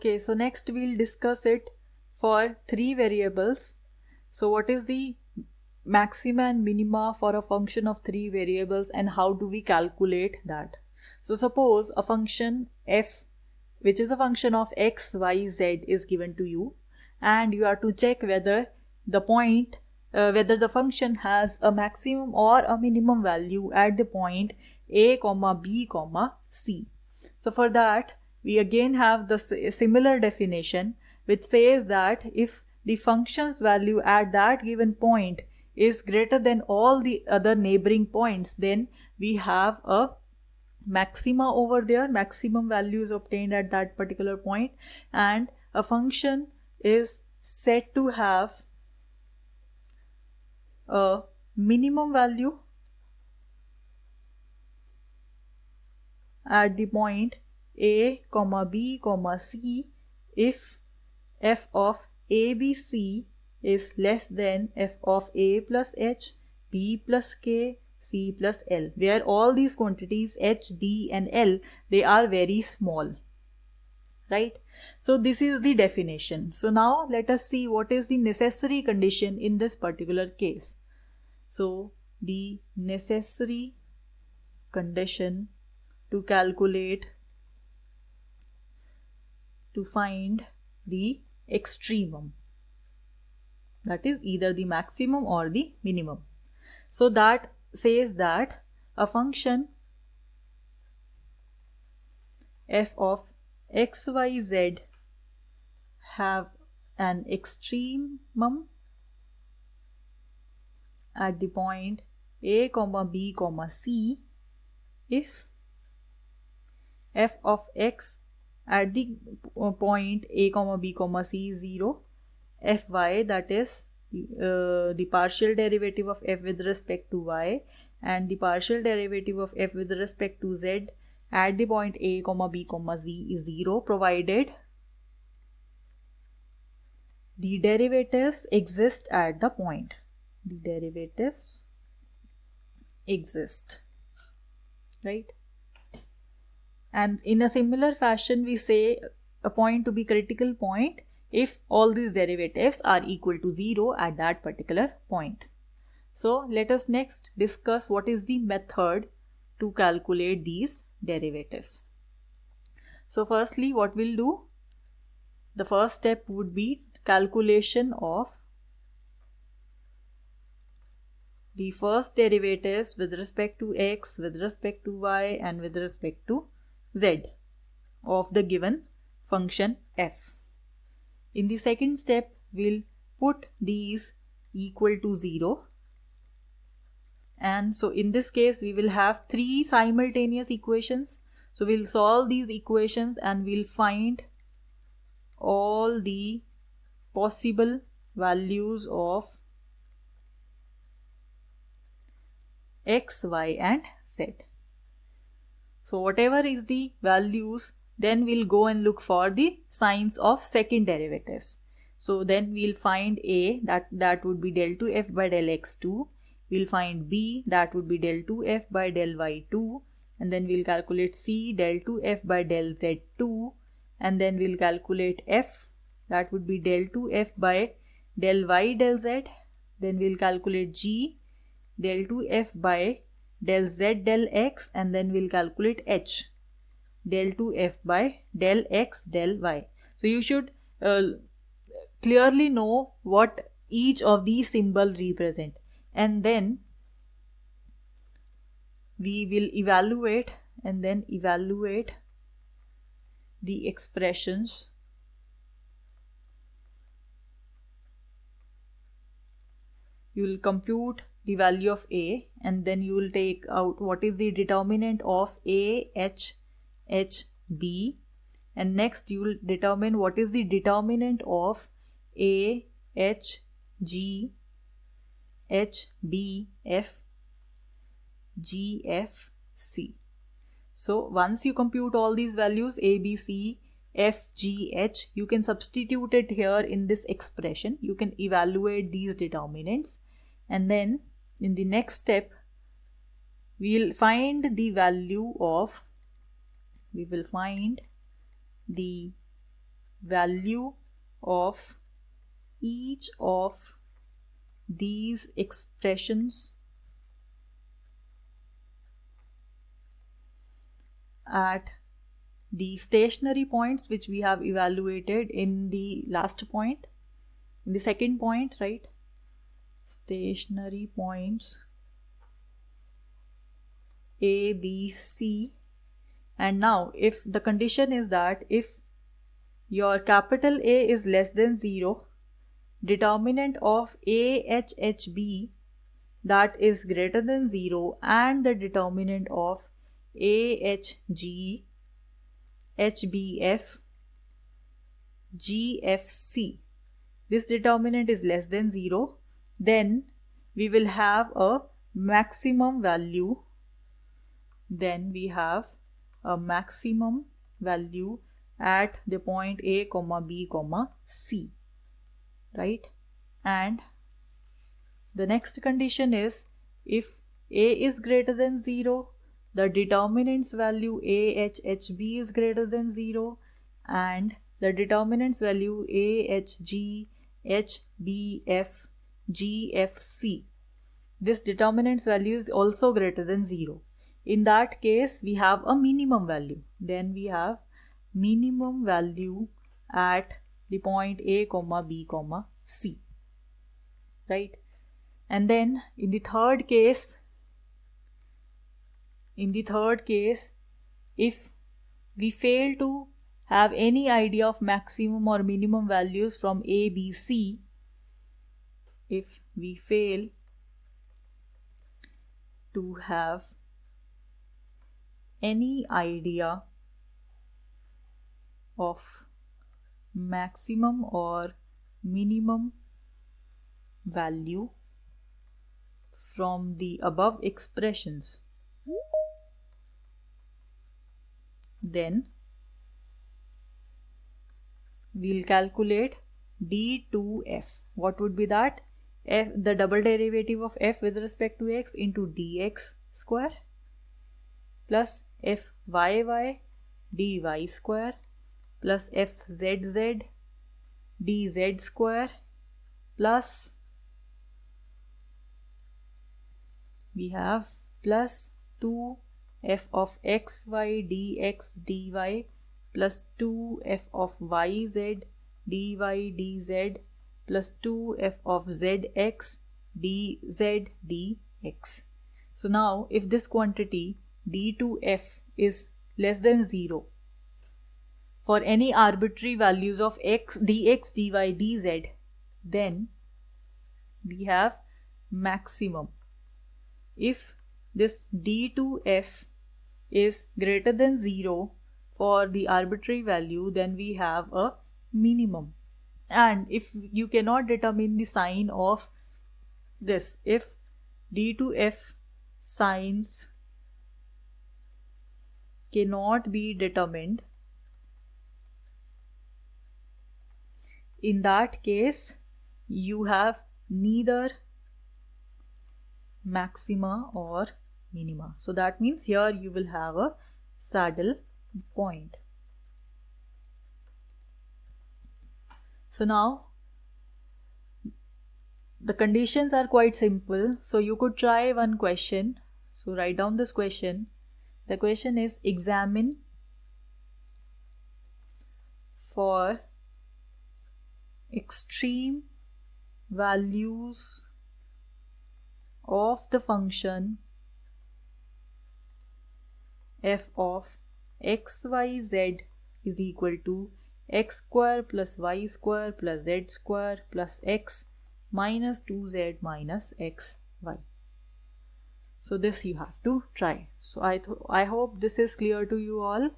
Okay, so next we'll discuss it for three variables. So what is the maxima and minima for a function of three variables and how do we calculate that? So suppose a function f, which is a function of x, y, z is given to you, and you are to check whether whether the function has a maximum or a minimum value at the point a, b, c. So for that, we again have the similar definition, which says that if the function's value at that given point is greater than all the other neighboring points, then we have a maxima over there, maximum value is obtained at that particular point, and a function is said to have a minimum value at the point a, b, c if f of a, b, c is less than f of a plus h, b plus k, c plus l, where all these quantities h, d and l, they are very small, right? So this is the definition. So now let us see what is the necessary condition in this particular case. So the necessary condition to calculate, to find the extremum, that is either the maximum or the minimum. So that says that a function f of x, y, z have an extremum at the point a, b, c if f of x at the point a, b, c is 0, fy, that is the partial derivative of f with respect to y and the partial derivative of f with respect to z at the point a, b, z is 0, provided the derivatives exist at the point. The derivatives exist, right? And in a similar fashion, we say a point to be critical point if all these derivatives are equal to 0 at that particular point. So let us next discuss what is the method to calculate these derivatives. So firstly, what we'll do, the first step would be calculation of the first derivatives with respect to x, with respect to y and with respect to z of the given function f. In the second step, we'll put these equal to 0. And so in this case, we will have three simultaneous equations. So we'll solve these equations and we'll find all the possible values of x, y and z. So whatever is the values, then we'll go and look for the signs of second derivatives. So then we'll find a, that would be del 2f by del x2. We'll find b, that would be del 2f by del y2. And then we'll calculate c, del 2f by del z2. And then we'll calculate f, that would be del 2f by del y del z. Then we'll calculate g, del 2f by del z del x, and then we'll calculate h, del 2f by del x del y. So you should clearly know what each of these symbols represent, and then we will evaluate the expressions you will compute the value of a, and then you will take out what is the determinant of a, h, b, and next you will determine what is the determinant of a, h, g, h, b, f, g, f, c. So once you compute all these values a, b, c, f, g, h, you can substitute it here in this expression. You can evaluate these determinants, and then in the next step we will find the value of value of each of these expressions at the stationary points which we have evaluated in the last point, in the second point, right? Stationary points A, B, C. And now if the condition is that if your capital A is less than 0, determinant of AHHB that is greater than 0, and the determinant of AHG, HBF, GFC, this determinant is less than 0, then we will have a maximum value. Then we have a maximum value at the point A, B, C, right? And the next condition is if A is greater than 0, the determinant's value AHHB is greater than 0, and the determinant's value AHG, HBF, GFC, this determinant's value is also greater than 0. In that case, we have a minimum value. Then we have minimum value at the point A, B, C, right? And then in the third case, if we fail to have any idea of maximum or minimum values from A, B, C, if we fail to have any idea of maximum or minimum value from the above expressions, then we'll calculate d2f. What would be that? F, the double derivative of f with respect to x into dx square plus fyy dy square plus fzz dz square plus we have plus 2f of xy dx dy plus 2f of yz dy dz plus 2f of zx dz dx. So now if this quantity d2f is less than 0 for any arbitrary values of x, dx, dy, dz, then we have maximum. If this d2f is greater than 0 for the arbitrary value, then we have a minimum. And if you cannot determine the sign of this, if d2f signs cannot be determined, in that case you have neither maxima or minima. So that means here you will have a saddle point. So now the conditions are quite simple. So you could try one question. So write down this question. The question is, examine for extreme values of the function f of xyz is equal to x square plus y square plus z square plus x minus 2z minus xy. So this you have to try. So I hope this is clear to you all.